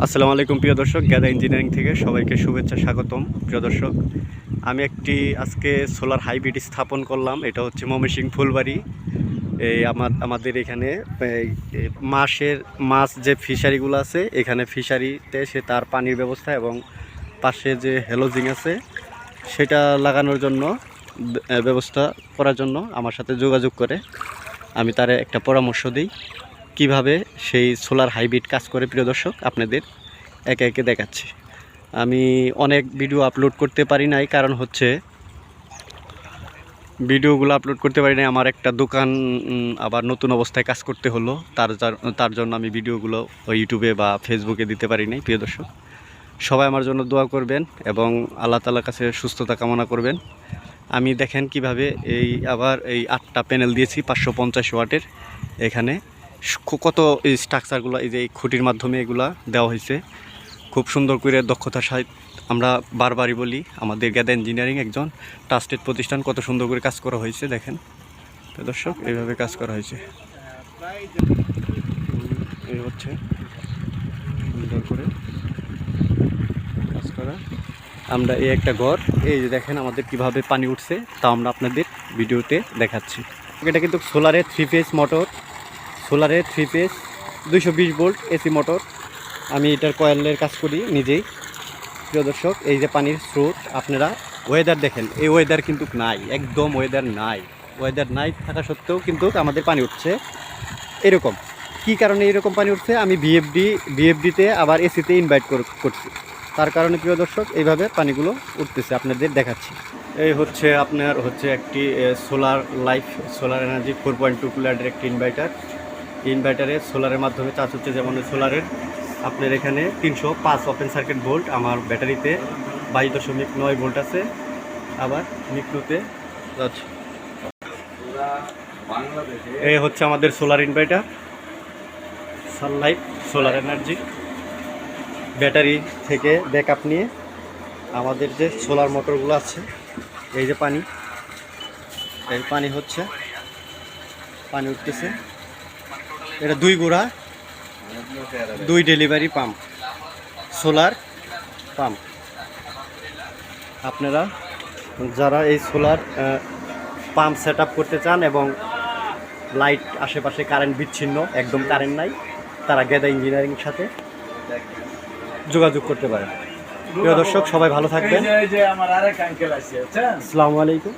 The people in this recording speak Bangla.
আসসালামু আলাইকুম প্রিয় দর্শক, গ্যাদা ইঞ্জিনিয়ারিং থেকে সবাইকে শুভেচ্ছা স্বাগতম। প্রিয় দর্শক, আমি আজকে সোলার হাইব্রিড স্থাপন করলাম। এটা হচ্ছে ময়মনসিংহ ফুলবাড়ি। এই আমাদের এখানে এই মাছ যে ফিশারিগুলো আছে, এখানে ফিশারিতে সে তার পানির ব্যবস্থা এবং পাশে যে হ্যালোজিং আছে সেটা লাগানোর জন্য ব্যবস্থা করার জন্য আমার সাথে যোগাযোগ করে আমি তার একটা পরামর্শ দিই কিভাবে সেই সোলার হাইব্রিড কাজ করে। প্রিয় দর্শক, আপনাদের একে একে দেখাচ্ছি। আমি অনেক ভিডিও আপলোড করতে পারি নাই, কারণ হচ্ছে ভিডিওগুলো আপলোড করতে পারি নাই। আমার একটা দোকান আবার নতুন অবস্থায় কাজ করতে হলো, তার জন্য আমি ভিডিওগুলো ইউটিউবে বা ফেসবুকে দিতে পারি নাই। প্রিয় দর্শক, সবাই আমার জন্য দোয়া করবেন এবং আল্লাহ তাআলার কাছে সুস্থতা কামনা করবেন। আমি দেখেন কিভাবে এই 8টা প্যানেল দিয়েছি 550 ওয়াটের। এখানে কত এই স্ট্রাকচারগুলো, এই যে এই খুঁটির মাধ্যমে এগুলা দেওয়া হয়েছে খুব সুন্দর করে, দক্ষতার সাথে। আমরা বারবারই বলি, আমাদের গ্যাদা ইঞ্জিনিয়ারিং একজন ট্রাস্টেড প্রতিষ্ঠান, কত সুন্দর করে কাজ করা হয়েছে দেখেন। তো দর্শক, এইভাবে কাজ করা হয়েছে। এই হচ্ছে সুন্দর করে কাজ করা। আমরা এই একটা ঘর, এই যে দেখেন আমাদের কিভাবে পানি উঠছে, তা আমরা আপনাদের ভিডিওতে দেখাচ্ছি। এটা কিন্তু সোলারের 3 ফেজ মোটর, সোলারের 3 ফেজ 220 ভোল্ট এসি মোটর। আমি এটার কয়েলের কাজ করি নিজেই। প্রিয় দর্শক, এই যে পানির স্রোত, আপনারা ওয়েদার দেখেন, এই ওয়েদার কিন্তু নাই, একদম ওয়েদার নাই থাকা সত্ত্বেও কিন্তু আমাদের পানি উঠছে এরকম। কি কারণে এরকম পানি উঠছে, আমি বিএফডিতে আবার এসিতে ইনভাইট করছি, তার কারণে প্রিয় দর্শক এইভাবে পানিগুলো উঠতেছে, আপনাদের দেখাচ্ছি। এই হচ্ছে আপনার একটি সোলার এনার্জি 4.2 কিলোওয়াটের একটি ইনভার্টারে সোলারের মাধ্যমে চার্জ হচ্ছে। যেমন সোলারের আপনার এখানে 305 ওপেন সার্কিট ভোল্ট, আমার ব্যাটারিতে 22.9 ভোল্ট আছে, আবার মিক্রোতে যাচ্ছে। এই হচ্ছে আমাদের solar inverter, Sunlight solar energy. Battery থেকে ব্যাকআপ নিয়ে আমাদের যে সোলার মোটরগুলো আছে, এই যে পানি হচ্ছে, পানি উঠতেছে। এটা 2 গোড়া 2 ডেলিভারি পাম্প, সোলার পাম্প। আপনারা যারা এই সোলার পাম্প সেট আপ করতে চান এবং লাইট আশেপাশে কারেন্ট বিচ্ছিন্ন, একদম কারেন্ট নাই, তারা গ্যাদা ইঞ্জিনিয়ারিংয়ের সাথে যোগাযোগ করতে পারেন। প্রিয় দর্শক, সবাই ভালো থাকবেন। আসসালামু আলাইকুম।